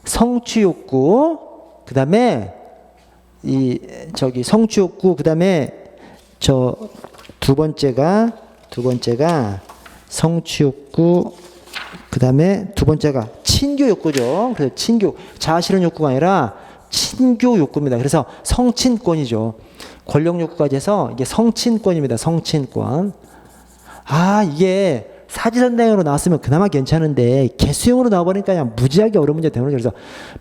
성취 욕구, 그 다음에 성취 욕구, 그 다음에 두 번째가 성취 욕구, 그 다음에 두 번째가 친교 욕구죠. 그래서 친교, 자아실현 욕구가 아니라 친교 욕구입니다. 그래서 성친권이죠. 권력 욕구까지 해서 이게 성친권입니다. 성친권. 아, 이게 사지선다형으로 나왔으면 그나마 괜찮은데 개수형으로 나와버리니까 그냥 무지하게 어려운 문제 되는 거죠. 그래서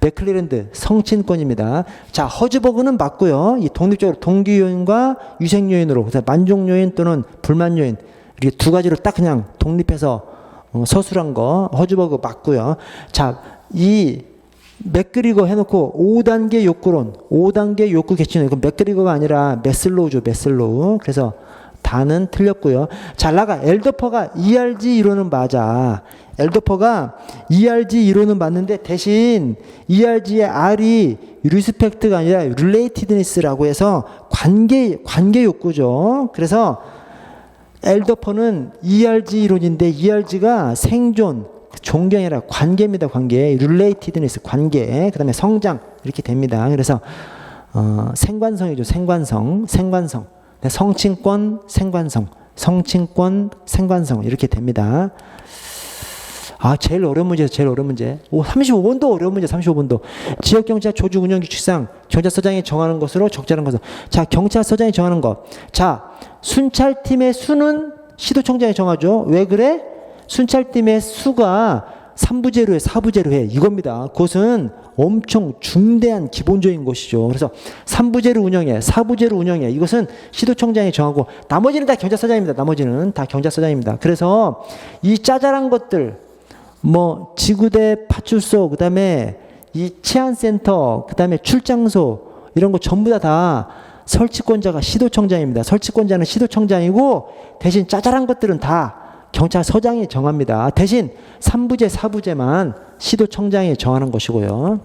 맥클리랜드 성친권입니다. 자, 허즈버그는 맞고요. 이 독립적으로 동기 요인과 유생 요인으로, 그래서 만족 요인 또는 불만 요인 이렇게 두 가지로 딱 그냥 독립해서 서술한 거 허즈버그 맞고요. 자, 이 맥그리거 해놓고 5단계 욕구론, 5단계 욕구 개층, 이건 맥그리거가 아니라 메슬로우죠. 메슬로우. 그래서 다는 틀렸고요. 잘 나가. 엘더퍼가 ERG 이론은 맞아. 엘더퍼가 ERG 이론은 맞는데 대신 ERG의 R이 리스펙트가 아니라 릴레이티드니스라고 해서 관계 욕구죠. 그래서 엘더퍼는 ERG 이론인데 ERG가 생존, 존경이라 관계입니다. 관계. 릴레이티드니스 관계. 그다음에 성장 이렇게 됩니다. 그래서 생관성이죠. 생관성. 성친권, 생관성, 성친권, 생관성 이렇게 됩니다. 아, 제일 어려운 문제에서 제일 어려운 문제. 35번도 어려운 문제. 35번도. 지역경찰 조직 운영 규칙상 경찰서장이 정하는 것으로 적절한 것은. 자, 경찰서장이 정하는 것. 자, 순찰팀의 수는 시도청장이 정하죠. 왜 그래? 순찰팀의 수가 3부제로 해, 4부제로 해. 이겁니다. 그것은 엄청 중대한 기본적인 것이죠. 그래서 3부제로 운영해, 4부제로 운영해. 이것은 시도청장이 정하고 나머지는 다 경찰서장입니다. 나머지는 다 경찰서장입니다. 그래서 이 짜잘한 것들, 뭐 지구대 파출소, 그 다음에 이 치안센터, 그 다음에 출장소 이런 거 전부 다 설치권자가 시도청장입니다. 설치권자는 시도청장이고 대신 짜잘한 것들은 다 경찰서장이 정합니다. 대신 3부제, 4부제만 시도청장이 정하는 것이고요.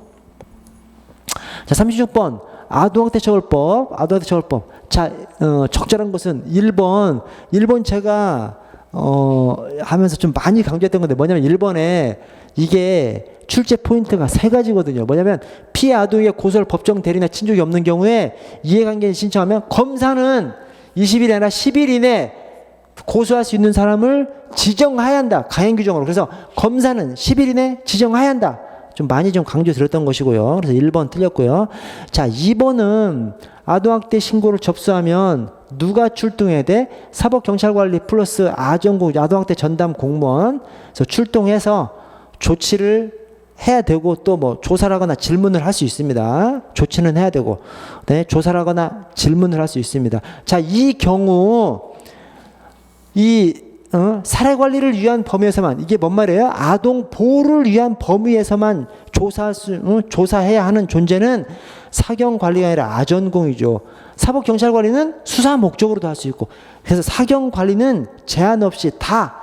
자, 36번 아동학대처벌법. 자, 적절한 것은 1번 제가 하면서 좀 많이 강조했던 건데 뭐냐면 1번에 이게 출제 포인트가 3가지거든요. 뭐냐면 피해 아동에게 고소할 법정 대리나 친족이 없는 경우에 이해관계인 신청하면 검사는 20일 아니라 10일 이내 고소할 수 있는 사람을 지정해야 한다. 가행 규정으로. 그래서 검사는 10일 이내 지정해야 한다. 좀 많이 좀 강조 드렸던 것이고요. 그래서 1번 틀렸고요. 자, 2번은 아동학대 신고를 접수하면 누가 출동해야 돼? 사법경찰관리 플러스 아전국 아동학대 전담 공무원. 그래서 출동해서 조치를 해야 되고 또 뭐 조사를 하거나 질문을 할 수 있습니다. 조치는 해야 되고 네, 조사를 하거나 질문을 할 수 있습니다. 자, 이 경우 사례 관리를 위한 범위에서만 이게 뭔 말이에요? 아동 보호를 위한 범위에서만 조사해야 하는 존재는 사경 관리가 아니라 아전공이죠. 사법 경찰 관리는 수사 목적으로도 할 수 있고 그래서 사경 관리는 제한 없이 다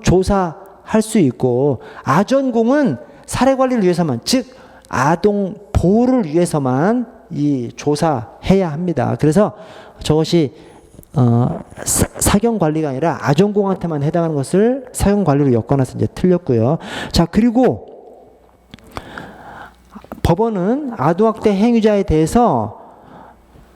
조사할 수 있고 아전공은 사례 관리를 위해서만 즉 아동 보호를 위해서만 이 조사해야 합니다. 그래서 저것이 사경 관리가 아니라 아전공한테만 해당하는 것을 사경 관리로 엮어놔서 이제 틀렸고요. 자, 그리고 법원은 아동학대 행위자에 대해서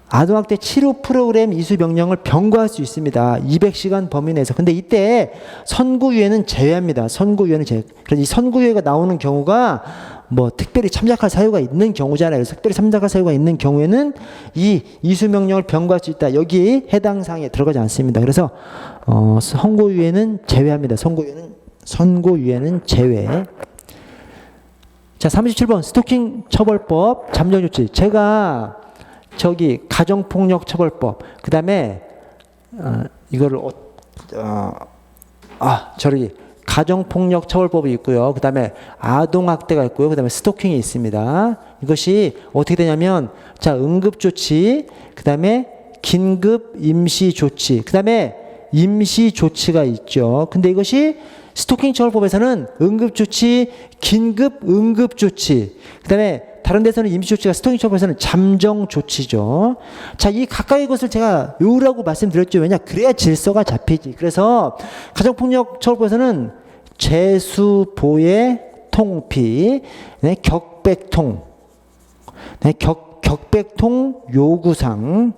아동학대 치료 프로그램 이수 명령을 병고할 수 있습니다. 200시간 범위 내에서. 근데 이때 선고유예는 제외합니다. 선고유예는 제외. 그래서 이 선고유예가 나오는 경우가 뭐 특별히 참작할 사유가 있는 경우잖아요. 그래서 특별히 참작할 사유가 있는 경우에는 이 이수 명령을 병고할 수 있다. 여기 해당 사항에 들어가지 않습니다. 그래서 선고유예는 제외합니다. 선고유예는 제외. 자, 37번 스토킹 처벌법 잠정조치. 제가 저기 가정폭력 처벌법 그다음에 이거를 저기 가정폭력 처벌법이 있고요. 그다음에 아동학대가 있고요. 그다음에 스토킹이 있습니다. 이것이 어떻게 되냐면 자, 응급조치, 그다음에 긴급 임시조치, 그다음에 임시조치가 있죠. 근데 이것이 스토킹 처벌법에서는 응급조치, 긴급 응급조치, 그다음에 다른 데서는 임시조치가 스토킹 처벌에서는 잠정조치죠. 자, 이 가까이 것을 제가 외우라고 말씀드렸죠. 왜냐? 그래야 질서가 잡히지. 그래서 가정폭력 처벌법에서는 재수보의 통피, 네, 격백통, 네, 격백통 요구상,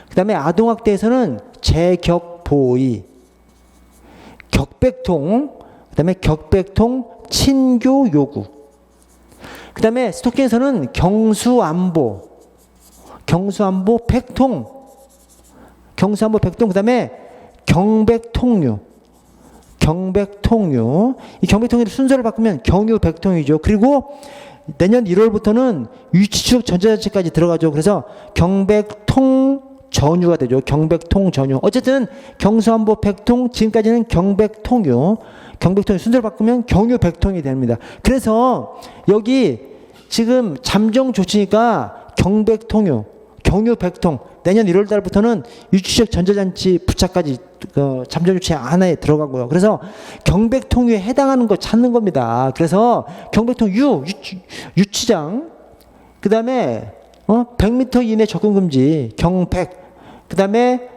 그 다음에 아동학대에서는 재격보의, 격백통, 그 다음에 격백통 친교 요구, 그 다음에 스토킹에서는 경수안보 백통, 그 다음에 경백통유. 이 경백통유 순서를 바꾸면 경유백통이죠. 그리고 내년 1월부터는 유치추적 전자자치까지 들어가죠. 그래서 경백통 전유가 되죠. 경백통 전유. 어쨌든 경수안보 백통, 지금까지는 경백통유 순서를 바꾸면 경유백통이 됩니다. 그래서 여기 지금 잠정조치니까 경백통유, 경유백통, 내년 1월 달부터는 유치적 전자장치 부착까지 잠정조치 하나에 들어가고요. 그래서 경백통유에 해당하는 거 찾는 겁니다. 그래서 경백통유, 유치장, 그 다음에 100m 이내 접근금지, 경백, 그 다음에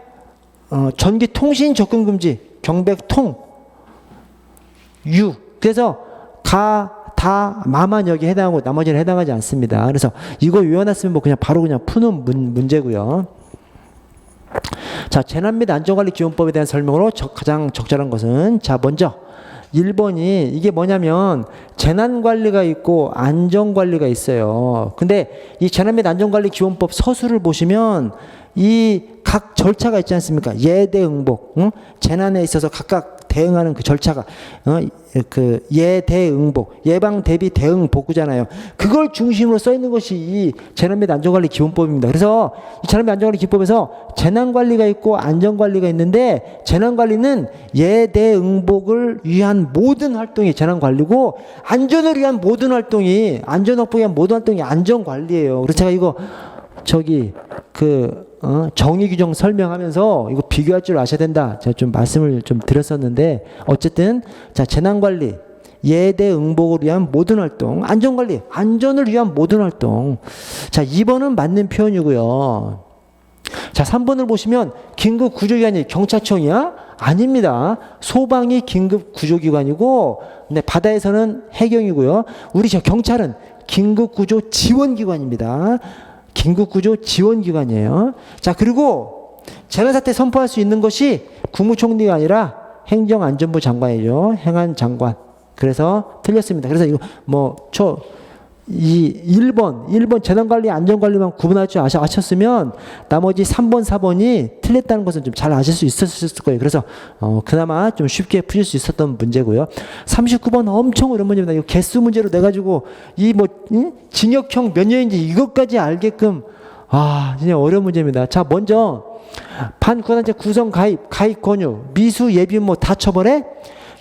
전기통신 접근금지, 경백통, 유. 그래서 마만 여기 해당하고 나머지는 해당하지 않습니다. 그래서 이거 외워놨으면 뭐 그냥 바로 그냥 푸는 문제고요. 자, 재난 및 안전관리 기본법에 대한 설명으로 가장 적절한 것은 자, 먼저 1번이 이게 뭐냐면 재난관리가 있고 안전관리가 있어요. 근데 이 재난 및 안전관리 기본법 서술을 보시면 이 각 절차가 있지 않습니까? 예대응복, 재난에 있어서 각각 대응하는 그 절차가 그 예대응복, 예방 대비 대응 복구잖아요. 그걸 중심으로 써 있는 것이 이 재난 및 안전관리 기본법입니다. 그래서 이 재난 및 안전관리 기본법에서 재난관리가 있고 안전관리가 있는데 재난관리는 예대응복을 위한 모든 활동이 재난관리고 안전을 위한 모든 활동이 안전확보에 위한 모든 활동이 안전관리예요. 그래서 제가 이거 저기 정의 규정 설명하면서 이거 비교할 줄 아셔야 된다. 제가 좀 말씀을 좀 드렸었는데 어쨌든 자, 재난관리, 예대응복을 위한 모든 활동, 안전관리, 안전을 위한 모든 활동. 자, 2번은 맞는 표현이고요. 자, 3번을 보시면 긴급 구조기관이 경찰청이야? 아닙니다. 소방이 긴급 구조기관이고, 네, 바다에서는 해경이고요. 우리 저 경찰은 긴급구조 지원기관입니다. 긴급구조 지원기관이에요. 자, 그리고 재난사태 선포할 수 있는 것이 국무총리가 아니라 행정안전부 장관이죠. 행안장관. 그래서 틀렸습니다. 그래서 이거 이 1번 재난관리 안전관리만 구분할 줄 아셨으면 나머지 3번 4번이 틀렸다는 것은 좀 잘 아실 수 있었을 거예요. 그래서 그나마 좀 쉽게 푸실 수 있었던 문제고요. 39번 엄청 어려운 문제입니다. 이거 개수 문제로 내가지고 징역형 몇 년인지 이것까지 알게끔 진짜 어려운 문제입니다. 자, 먼저 반구단체 구성 가입 권유 미수 예비무모 다 처벌해.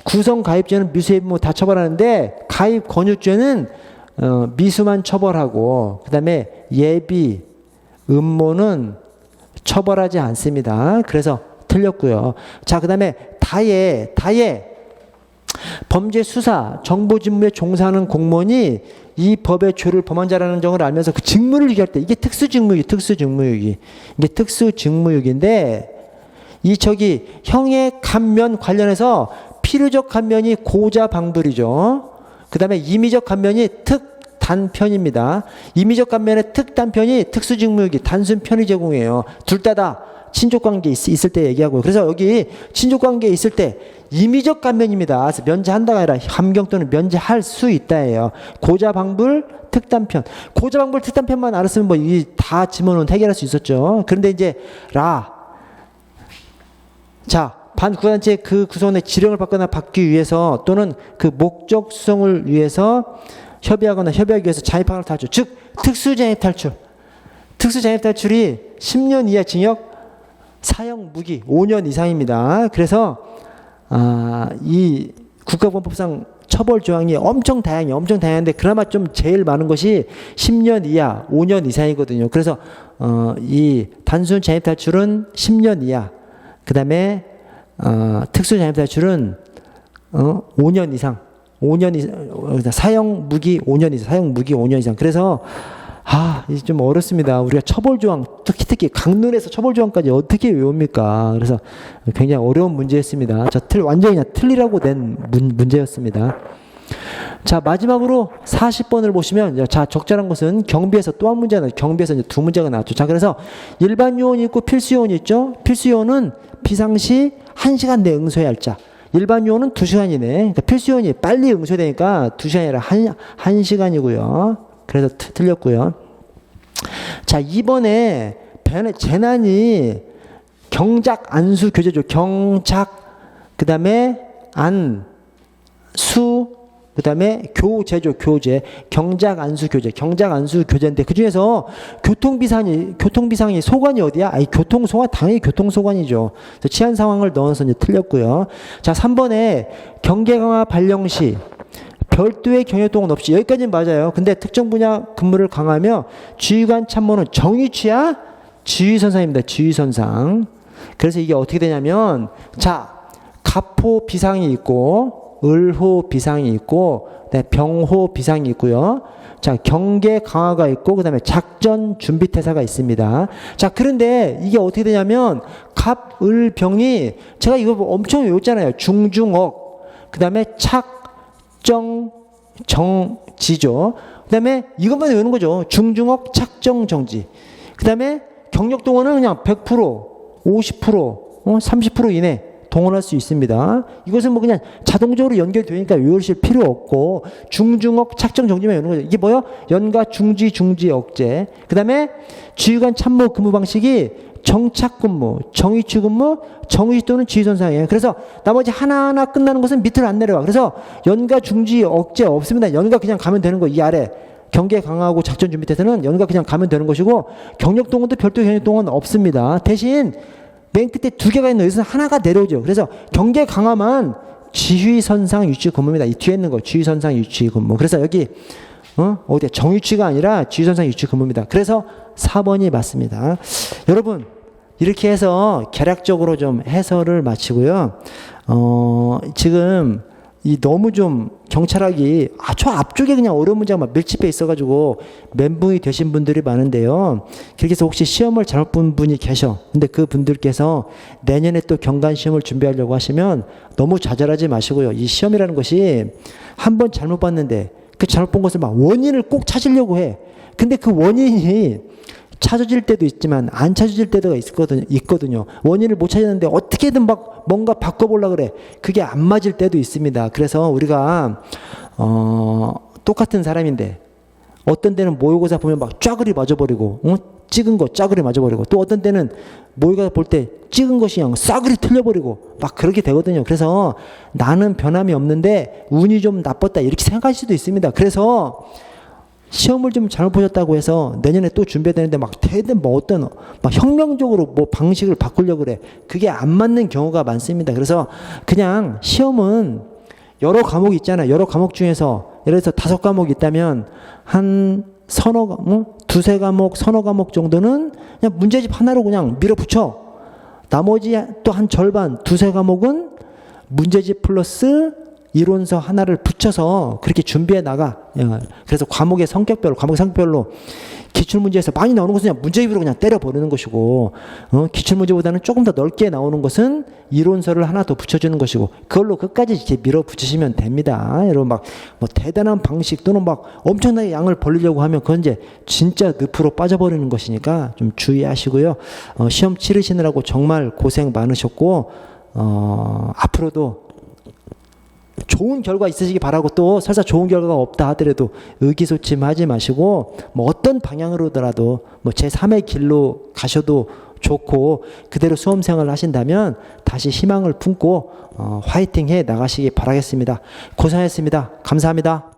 구성 가입죄는 미수 예비무모 다 처벌하는데 가입 권유죄는 미수만 처벌하고 그다음에 예비 음모는 처벌하지 않습니다. 그래서 틀렸고요. 자, 그다음에 다예 범죄 수사 정보 직무에 종사하는 공무원이 이 법의 죄를 범한 자라는 점을 알면서 그 직무를 유기할 때 이게 특수직무유기 이게 특수직무유기인데 이 형의 감면 관련해서 필요적 감면이 고자방불이죠. 그 다음에 임의적 감면이 특단편입니다. 임의적 감면의 특단편이 특수직무유기 단순 편의 제공이에요. 둘 다 친족관계 있을 때 얘기하고요. 그래서 여기 친족관계 있을 때 임의적 감면입니다. 그래서 면제한다가 아니라 함경 또는 면제할 수 있다예요. 고자방불 특단편. 고자방불 특단편만 알았으면 이 다 지문은 해결할 수 있었죠. 그런데 이제 반구단체 그 구성원의 지령을 받기 위해서 또는 그 목적 수성을 위해서 협의하기 위해서 잔입항을 탈출. 즉 특수잔입 탈출. 특수잔입 탈출이 10년 이하 징역 사형 무기 5년 이상입니다. 그래서 이 국가보안법상 처벌 조항이 엄청 다양한데 그나마 좀 제일 많은 것이 10년 이하 5년 이상이거든요. 그래서 이 단순 잔입 탈출은 10년 이하. 그다음에 특수 잔입 탈출은 5년 이상. 사형 무기 5년 이상. 그래서 이게 좀 어렵습니다. 우리가 처벌 조항 특히 강론에서 처벌 조항까지 어떻게 외웁니까? 그래서 굉장히 어려운 문제였습니다. 완전히 그냥 틀리라고 낸 문제였습니다. 자, 마지막으로 40번을 보시면 적절한 것은 경비에서 또 한 문제가 경비에서 이제 두 문제가 나왔죠. 자, 그래서 일반 요원이 있고 필수 요원이 있죠. 필수 요원은 비상시 1시간 내에 응소해야 할 자. 일반 요원은 2시간 이내. 그러니까 필수 요원이 빨리 응소해야 되니까 2시간이 아니라 1시간이고요. 그래서 틀렸고요. 자, 이번에 재난이 경작 안수 교제죠. 그다음에 안수 그다음에 교제. 경작 안수 교제인데 그중에서 교통비상이 소관이 어디야? 교통소관 당연히 교통소관이죠. 그래서 치안 상황을 넣어서 이제 틀렸고요. 자, 3번에 경계 강화 발령 시 별도의 경영동원 없이 여기까지는 맞아요. 근데 특정 분야 근무를 강화하며 지휘관 참모는 정위치야 지휘선상입니다. 지휘선상. 그래서 이게 어떻게 되냐면 갑호 비상이 있고 을호 비상이 있고 병호 비상이 있고요. 자, 경계 강화가 있고 그다음에 작전 준비 태세가 있습니다. 자, 그런데 이게 어떻게 되냐면 갑, 을, 병이 제가 이거 엄청 외웠잖아요. 중중억. 그다음에 착정 정지죠. 그다음에 이것만 외우는 거죠. 중중억 착정 정지. 그다음에 경력 동원은 그냥 100%, 50%, 30% 이내 동원할 수 있습니다. 이것은 그냥 자동적으로 연결되니까 외우실 필요 없고 중중억 착정 정지만 외우는 거죠. 이게 뭐요? 연가 중지 억제. 그다음에 지휘관 참모 근무 방식이 정착 근무, 정위치 근무, 정위치 또는 지휘선상이에요. 그래서 나머지 하나하나 끝나는 것은 밑으로 안 내려와. 그래서 연가 중지 억제 없습니다. 연가 그냥 가면 되는 거. 이 아래 경계 강화하고 작전 준비 태세는 연가 그냥 가면 되는 것이고 경력 동원도 별도 경력 동원 없습니다. 대신 맨 끝에 두 개가 있는 여기서 하나가 내려오죠. 그래서 경계 강화만 지휘선상 유치 근무입니다. 이 뒤에 있는 거 지휘선상 유치 근무. 그래서 여기 어디야 정유치가 아니라 지휘선상 유치 근무입니다. 그래서 4번이 맞습니다. 여러분 이렇게 해서 개략적으로 좀 해설을 마치고요. 지금 이 너무 좀 경찰학이 저 앞쪽에 그냥 어려운 문제가 막 밀집해 있어가지고 멘붕이 되신 분들이 많은데요. 그렇게 해서 혹시 시험을 잘못 본 분이 계셔. 근데 그 분들께서 내년에 또 경관 시험을 준비하려고 하시면 너무 좌절하지 마시고요. 이 시험이라는 것이 한 번 잘못 봤는데 그 잘못 본 것을 막 원인을 꼭 찾으려고 해. 근데 그 원인이 찾아질 때도 있지만 안 찾아질 때도 있거든요. 원인을 못 찾았는데 어떻게든 막 뭔가 바꿔보려고 그래. 그게 안 맞을 때도 있습니다. 그래서 우리가 똑같은 사람인데 어떤 때는 모의고사 보면 막 쫙그리 맞아버리고 찍은 거 쫙그리 맞아버리고 또 어떤 때는 모의고사 볼 때 찍은 것이 그냥 싸그리 틀려버리고 막 그렇게 되거든요. 그래서 나는 변함이 없는데 운이 좀 나빴다 이렇게 생각할 수도 있습니다. 그래서 시험을 좀 잘못 보셨다고 해서 내년에 또 준비해야 되는데 막 대든 뭐 어떤 막 혁명적으로 뭐 방식을 바꾸려고 그래. 그게 안 맞는 경우가 많습니다. 그래서 그냥 시험은 여러 과목이 있잖아요. 여러 과목 중에서 예를 들어서 5과목이 있다면 한 두세 과목, 서너 과목 정도는 그냥 문제집 하나로 그냥 밀어붙여. 나머지 또 한 절반, 두세 과목은 문제집 플러스 이론서 하나를 붙여서 그렇게 준비해 나가. 그래서 과목의 성격별로 기출문제에서 많이 나오는 것은 그냥 문제집으로 그냥 때려버리는 것이고, 기출문제보다는 조금 더 넓게 나오는 것은 이론서를 하나 더 붙여주는 것이고, 그걸로 끝까지 이렇게 밀어붙이시면 됩니다. 여러분 뭐 대단한 방식 또는 막 엄청나게 양을 벌리려고 하면 그건 이제 진짜 늪으로 빠져버리는 것이니까 좀 주의하시고요. 시험 치르시느라고 정말 고생 많으셨고, 앞으로도 좋은 결과 있으시기 바라고, 또 설사 좋은 결과가 없다 하더라도 의기소침하지 마시고 뭐 어떤 방향으로더라도 뭐 제3의 길로 가셔도 좋고, 그대로 수험생활을 하신다면 다시 희망을 품고 화이팅 해 나가시기 바라겠습니다. 고생하셨습니다. 감사합니다.